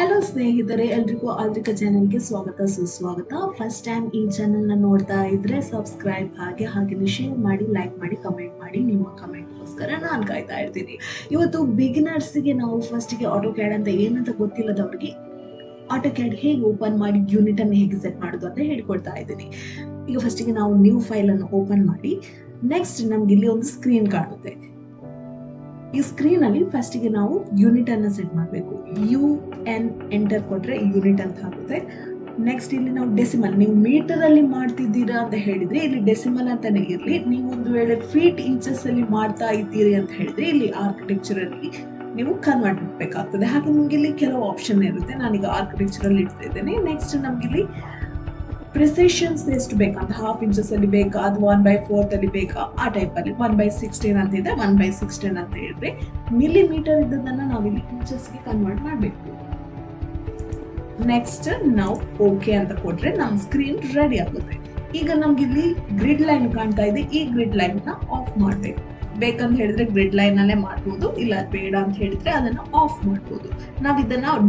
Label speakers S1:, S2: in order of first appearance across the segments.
S1: Hello ಸ್ನೇಹಿತರೆ, ಎಲ್ರಿಗೂ ಆದ್ರಿಕಾ ಚಾನೆಲ್ಗೆ ಸ್ವಾಗತ ಸುಸ್ವಾಗತ. ಫಸ್ಟ್ ಟೈಮ್ ಈ ಚಾನೆಲ್ನ ನೋಡ್ತಾ ಇದ್ರೆ ಸಬ್ಸ್ಕ್ರೈಬ್ ಹಾಗೆ ಶೇರ್ ಮಾಡಿ, ಲೈಕ್ ಮಾಡಿ, ಕಮೆಂಟ್ ಮಾಡಿ. ನಿಮ್ಮ ಕಮೆಂಟ್ಗೋಸ್ಕರ ನಾನು ಕಾಯ್ತಾ ಇರ್ತೀನಿ. ಇವತ್ತು ಬಿಗಿನರ್ಸ್ಗೆ ನಾವು ಫಸ್ಟಿಗೆ ಆಟೋಕ್ಯಾಡ್ ಅಂತ ಏನಂತ ಗೊತ್ತಿಲ್ಲದವ್ರಿಗೆ ಆಟೋಕ್ಯಾಡ್ ಹೇಗೆ ಓಪನ್ ಮಾಡಿ ಯೂನಿಟ್ ಅನ್ನು ಹೇಗೆ ಸೆಟ್ ಮಾಡೋದು ಅಂತ ಹೇಳ್ಕೊಡ್ತಾ ಇದ್ದೀನಿ. ಈಗ ಫಸ್ಟಿಗೆ ನಾವು ನ್ಯೂ ಫೈಲ್ ಅನ್ನು ಓಪನ್ ಮಾಡಿ, ನೆಕ್ಸ್ಟ್ ನಮ್ಗೆ ಇಲ್ಲಿ ಒಂದು ಸ್ಕ್ರೀನ್ ಕಾಣುತ್ತೆ. ಈ ಸ್ಕ್ರೀನ್ ಅಲ್ಲಿ ಫಸ್ಟಿಗೆ ನಾವು ಯೂನಿಟ್ ಅನ್ನ ಸೆಟ್ ಮಾಡಬೇಕು. UN ಎಂಟರ್ ಕೊಟ್ರೆ ಯೂನಿಟ್ ಅಂತ ಆಗುತ್ತೆ. ನೆಕ್ಸ್ಟ್ ಇಲ್ಲಿ ನಾವು ಡೆಸಿಮಲ್, ನೀವು ಮೀಟರ್ ಅಲ್ಲಿ ಮಾಡ್ತಿದ್ದೀರಾ ಅಂತ ಹೇಳಿದ್ರೆ ಇಲ್ಲಿ ಡೆಸಿಮಲ್ ಅಂತಾನೆ ಇರ್ಲಿ. ನೀವು ಒಂದು ವೇಳೆ ಫೀಟ್ ಇಂಚಸ್ ಅಲ್ಲಿ ಮಾಡ್ತಾ ಇದ್ದೀರಿ ಅಂತ ಹೇಳಿದ್ರೆ ಇಲ್ಲಿ ಆರ್ಕಿಟೆಕ್ಚರ್ ಅಲ್ಲಿ ನೀವು ಕನ್ವರ್ಟ್ ಮಾಡಬೇಕಾಗ್ತದೆ. ಹಾಗೆ ನಿಮ್ಗೆ ಇಲ್ಲಿ ಕೆಲವು ಆಪ್ಷನ್ ಇರುತ್ತೆ. ನಾನೀಗ ಆರ್ಕಿಟೆಕ್ಚರ್ ಅಲ್ಲಿ ಇಡ್ತಾ ಇದ್ದೇನೆ. ನೆಕ್ಸ್ಟ್ ನಮ್ಗೆ ಇಲ್ಲಿ ಪ್ರಿಸಿಷನ್ಸ್ ಎಷ್ಟು ಬೇಕಂತ, ಹಾಫ್ ಇಂಚಸ್ ಅಲ್ಲಿ ಬೇಕಾ ಅದು 1/4 ಅಲ್ಲಿ ಬೇಕಾ, ಆ ಟೈಪ್ ಅಲ್ಲಿ 1/16 ಅಂತ ಇದೆ, 1/16 ಅಂತ ಹೇಳಿದ್ರೆ ಮಿಲಿಮೀಟರ್ ಇದ್ದದನ್ನ ನಾವಿಲ್ಲಿ ಇಂಚಸ್ಗೆ ಕನ್ವರ್ಟ್ ಮಾಡಬೇಕು. ನೆಕ್ಸ್ಟ್ ನಾವು ಓಕೆ ಅಂತ ಕೊಟ್ರೆ ನಮ್ಮ ಸ್ಕ್ರೀನ್ ರೆಡಿ ಆಗುತ್ತೆ. ಈಗ ನಮ್ಗೆ ಇಲ್ಲಿ ಗ್ರಿಡ್ ಲೈನ್ ಕಾಣ್ತಾ ಇದೆ. ಈ ಗ್ರಿಡ್ ಲೈನ್ ನ ಆಫ್ ಮಾಡ್ಬೇಕು. ಬೇಕಂತ ಹೇಳಿದ್ರೆ ಗ್ರಿಡ್ ಲೈನ್ ಅಲ್ಲೇ ಮಾಡ್ಬೋದು, ಇಲ್ಲ ಬೇಡ ಅಂತ ಹೇಳಿದ್ರೆ ಅದನ್ನ ಆಫ್ ಮಾಡ್ಬೋದು. ನಾವ್ ಇದನ್ನ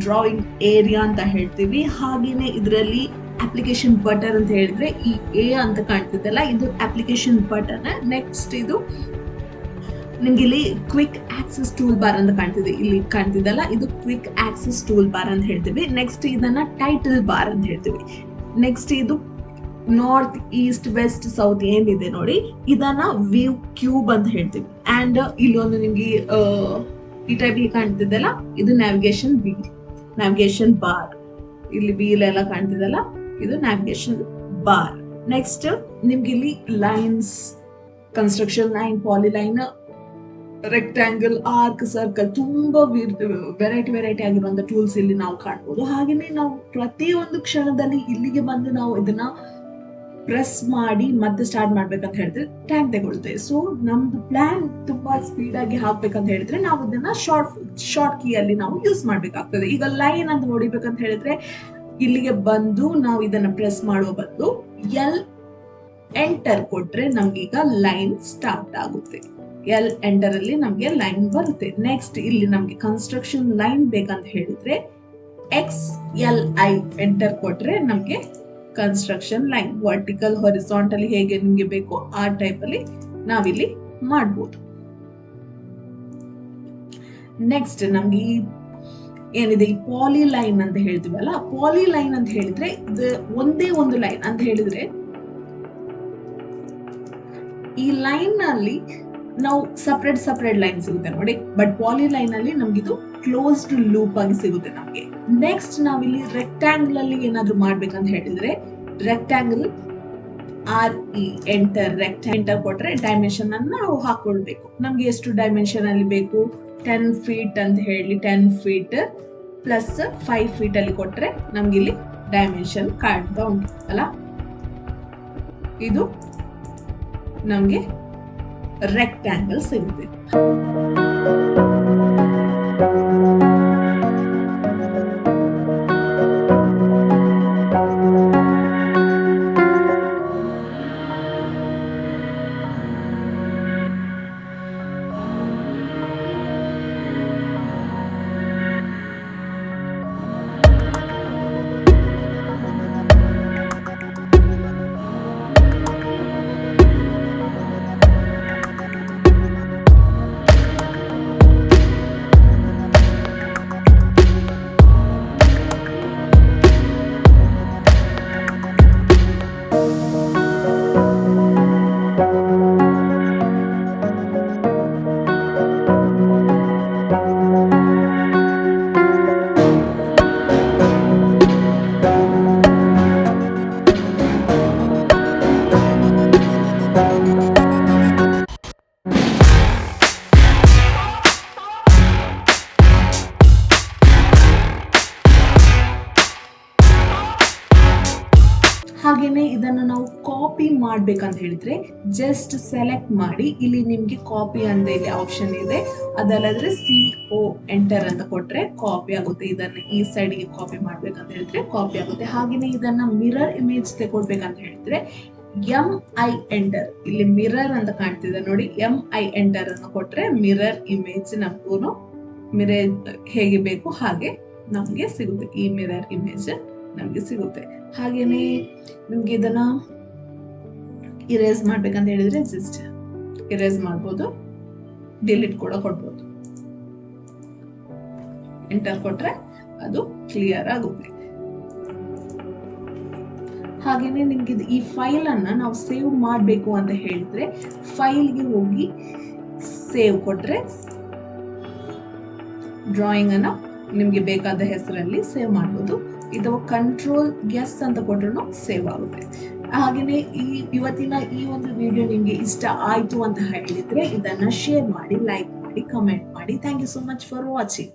S1: ಡ್ರಾಯಿಂಗ್ ಏರಿಯಾ ಅಂತ ಹೇಳ್ತೀವಿ. ಹಾಗೇನೆ ಇದರಲ್ಲಿ ಅಪ್ಲಿಕೇಶನ್ ಬಟನ್ ಅಂತ ಹೇಳಿದ್ರೆ ಈ ಎ ಅಂತ ಕಾಣ್ತಿದ್ದಲ್ಲ, ಇದು ಅಪ್ಲಿಕೇಶನ್ ಬಟನ್. ನೆಕ್ಸ್ಟ್ ಇದು ನಿಮ್ಗೆ ಇಲ್ಲಿ ಕ್ವಿಕ್ ಆಕ್ಸೆಸ್ ಟೂಲ್ ಬಾರ್ ಅಂತ ಕಾಣ್ತಿದೆ, ಇಲ್ಲಿ ಕಾಣ್ತಿದ್ದಲ್ಲ, ಇದು ಕ್ವಿಕ್ ಆಕ್ಸೆಸ್ ಟೂಲ್ ಬಾರ್ ಅಂತ ಹೇಳ್ತೀವಿ. ನೆಕ್ಸ್ಟ್ ಇದನ್ನ ಟೈಟಲ್ ಬಾರ್ ಅಂತ ಹೇಳ್ತೀವಿ. ನೆಕ್ಸ್ಟ್ ಇದು ನಾರ್ತ್, ಈಸ್ಟ್, ವೆಸ್ಟ್, ಸೌತ್ ಏನಿದೆ ನೋಡಿ, ಇದನ್ನ ವ್ಯೂ ಕ್ಯೂಬ್ ಅಂತ ಹೇಳ್ತೀವಿ. ಅಂಡ್ ಇಲ್ಲಿ ಒಂದು ನಿಮ್ಗೆ ಈ ಟೈಪ್ ಕಾಣ್ತಿದ್ದಲ್ಲ, ಇದು ನ್ಯಾವಿಗೇಷನ್ ಬಾರ್. ಇಲ್ಲಿ ವೀಲ್ ಎಲ್ಲ ಕಾಣ್ತಿದಲ್ಲ, ಇದು ನ್ಯಾವಿಗೇಷನ್ ಬಾರ್. ನೆಕ್ಸ್ಟ್ ನಿಮ್ಗೆ ಇಲ್ಲಿ lines, construction line, polyline, rectangle, arc, circle, ತುಂಬಾ ವೆರೈಟಿ ಆಗಿರುವಂತ ಟೂಲ್ಸ್ ಇಲ್ಲಿ ನಾವು ಕಾಣ್ಬೋದು. ಹಾಗೇನೆ ನಾವು ಪ್ರತಿಯೊಂದು ಕ್ಷಣದಲ್ಲಿ ಇಲ್ಲಿಗೆ ಬಂದು ನಾವು ಇದನ್ನ ಪ್ರೆಸ್ ಮಾಡಿ ಮತ್ತೆ ಸ್ಟಾರ್ಟ್ ಮಾಡ್ಬೇಕಂತ ಹೇಳಿದ್ರೆ ಟೈಮ್ ತಗೊಳುತ್ತೆ. ಸೊ ನಮ್ದು ಪ್ಲಾನ್ ತುಂಬಾ ಸ್ಪೀಡ್ ಆಗಿ ಹಾಕ್ಬೇಕಂತ ಹೇಳಿದ್ರೆ ನಾವು ಇದನ್ನ ಶಾರ್ಟ್ ಕೀ ಅಲ್ಲಿ ನಾವು ಯೂಸ್ ಮಾಡ್ಬೇಕಾಗ್ತದೆ. ಈಗ ಲೈನ್ ಅಂತ ಹೊಡಿಬೇಕಂತ ಹೇಳಿದ್ರೆ ಇಲ್ಲಿಗೆ ಬಂದು ನಾವು ಇದನ್ನ ಪ್ರೆಸ್ ಮಾಡುವ ಬದಲು ಎಲ್ ಎಂಟರ್ ಕೊಟ್ರೆ ನಮ್ಗೀಗ ಲೈನ್ ಸ್ಟಾರ್ಟ್ ಆಗುತ್ತೆ. ಎಲ್ ಎಂಟರ್ ಅಲ್ಲಿ ನಮ್ಗೆ ಲೈನ್ ಬರುತ್ತೆ. ನೆಕ್ಸ್ಟ್ ಇಲ್ಲಿ ನಮ್ಗೆ ಕನ್ಸ್ಟ್ರಕ್ಷನ್ ಲೈನ್ ಬೇಕಂತ ಹೇಳಿದ್ರೆ XLI ಎಂಟರ್ ಕೊಟ್ರೆ ನಮ್ಗೆ ಕನ್ಸ್ಟ್ರಕ್ಷನ್ ಲೈನ್, ವರ್ಟಿಕಲ್, ಹಾರಿಜಾಂಟಲ್ ಹೇಗೆ ನಿಮ್ಗೆ ಬೇಕು ಆ ಟೈಪ್ ಅಲ್ಲಿ ನಾವಿಲ್ಲಿ ಮಾಡ್ಬೋದು. ನೆಕ್ಸ್ಟ್ ನಮ್ಗೆ ಏನಿದೆ ಈ ಪಾಲಿ ಲೈನ್ ಅಂತ ಹೇಳ್ತೀವಲ್ಲ, ಪಾಲಿ ಲೈನ್ ಅಂತ ಹೇಳಿದ್ರೆ ಒಂದೇ ಒಂದು ಲೈನ್ ಅಂತ ಹೇಳಿದ್ರೆ ಈ ಲೈನ್ ನಲ್ಲಿ ನಾವು ಸಪರೇಟ್ ಲೈನ್ ಸಿಗುತ್ತೆ ನೋಡಿ. ಬಟ್ ಪಾಲಿ ಲೈನ್ ಅಲ್ಲಿ ನಮ್ಗಿದು ಕ್ಲೋಸ್ಡ್ ಲೂಪ್ ಆಗಿ ಸಿಗುತ್ತೆ ನಮ್ಗೆ. ನೆಕ್ಸ್ಟ್ ನಾವಿಲ್ಲಿ ರೆಕ್ಟ್ಯಾಂಗಲ್ ಅಲ್ಲಿ ಏನಾದ್ರು ಮಾಡ್ಬೇಕಂತ ಹೇಳಿದ್ರೆ ರೆಕ್ಟ್ಯಾಂಗಲ್ RE ಎಂಟರ್ ಕೊಟ್ರೆ ಡೈಮೆನ್ಷನ್ ಅನ್ನ ನಾವು ಹಾಕೊಳ್ಬೇಕು. ನಮ್ಗೆ ಎಷ್ಟು ಡೈಮೆನ್ಷನ್ ಅಲ್ಲಿ ಬೇಕು, 10 ಫೀಟ್ ಅಂತ ಹೇಳಿ 10 ಫೀಟ್ ಪ್ಲಸ್ 5 ಫೀಟ್ ಅಲ್ಲಿ ಕೊಟ್ರೆ ನಮ್ಗೆ ಇಲ್ಲಿ ಡೈಮೆನ್ಷನ್ ಕಾಣ್ತಾ ಉಂಟು ಅಲ್ಲ. ಇದು ನಮ್ಗೆ ರೆಕ್ಟ್ಯಾಂಗಲ್ ಸಿಗುತ್ತೆ. ಹಾಗೇನೆ ಇದನ್ನ ನಾವು ಕಾಪಿ ಮಾಡ್ಬೇಕಂತ ಹೇಳಿದ್ರೆ ಜಸ್ಟ್ ಸೆಲೆಕ್ಟ್ ಮಾಡಿ, ಇಲ್ಲಿ ನಿಮ್ಗೆ ಕಾಪಿ ಅಂತ ಇಲ್ಲಿ ಆಪ್ಷನ್ ಇದೆ, ಅದಲ್ಲದ್ರೆ CO ಎಂಟರ್ ಅಂತ ಕೊಟ್ರೆ ಕಾಪಿ ಆಗುತ್ತೆ. ಇದನ್ನ ಈ ಸೈಡ್ ಗೆ ಕಾಪಿ ಮಾಡ್ಬೇಕಂತ ಹೇಳಿದ್ರೆ ಕಾಪಿ ಆಗುತ್ತೆ. ಹಾಗೇನೆ ಇದನ್ನ ಮಿರರ್ ಇಮೇಜ್ ತಗೊಳ್ಬೇಕಂತ ಹೇಳಿದ್ರೆ MI ಎಂಟರ್, ಇಲ್ಲಿ ಮಿರರ್ ಅಂತ ಕಾಣ್ತಿದೆ ನೋಡಿ, MI ಎಂಟರ್ ಅನ್ನು ಕೊಟ್ರೆ ಮಿರರ್ ಇಮೇಜ್ ನಮಗೂ ಮಿರರ್ ಹೇಗೆ ಬೇಕು ಹಾಗೆ ನಮಗೆ ಸಿಗುತ್ತೆ, ಈ ಮಿರರ್ ಇಮೇಜ್ ನಮಗೆ ಸಿಗುತ್ತೆ. ಹಾಗೇನೆ ನಿಮ್ಗೆ ಇದನ್ನ ಇರೇಸ್ ಮಾಡ್ಬೇಕಂತ ಹೇಳಿದ್ರೆ ಜಸ್ಟ್ ಇರೇಸ್ ಮಾಡ್ಬೋದು, ಡಿಲೀಟ್ ಕೂಡ ಕೊಡ್ಬೋದು. ಎಂಟರ್ ಕೊಟ್ರೆ ಅದು ಕ್ಲಿಯರ್ ಆಗುತ್ತೆ. ಹಾಗೇನೆ ನಿಮ್ಗೆ ಈ ಫೈಲ್ ಅನ್ನ ನಾವು ಸೇವ್ ಮಾಡಬೇಕು ಅಂತ ಹೇಳಿದ್ರೆ ಫೈಲ್ಗೆ ಹೋಗಿ ಸೇವ್ ಕೊಟ್ರೆ ಡ್ರಾಯಿಂಗ್ ಅನ್ನ ನಿಮ್ಗೆ ಬೇಕಾದ ಹೆಸರಲ್ಲಿ ಸೇವ್ ಮಾಡ್ಬೋದು. ಅಥವಾ ಕಂಟ್ರೋಲ್ ಎಸ್ ಅಂತ ಕೊಟ್ರು ಸೇವ್ ಆಗುತ್ತೆ. ಹಾಗೇನೆ ಇವತ್ತಿನ ಈ ಒಂದು ವಿಡಿಯೋ ನಿಮ್ಗೆ ಇಷ್ಟ ಆಯ್ತು ಅಂತ ಹೇಳಿದ್ರೆ ಇದನ್ನ ಶೇರ್ ಮಾಡಿ, ಲೈಕ್ ಮಾಡಿ, ಕಮೆಂಟ್ ಮಾಡಿ. Thank you so much for watching.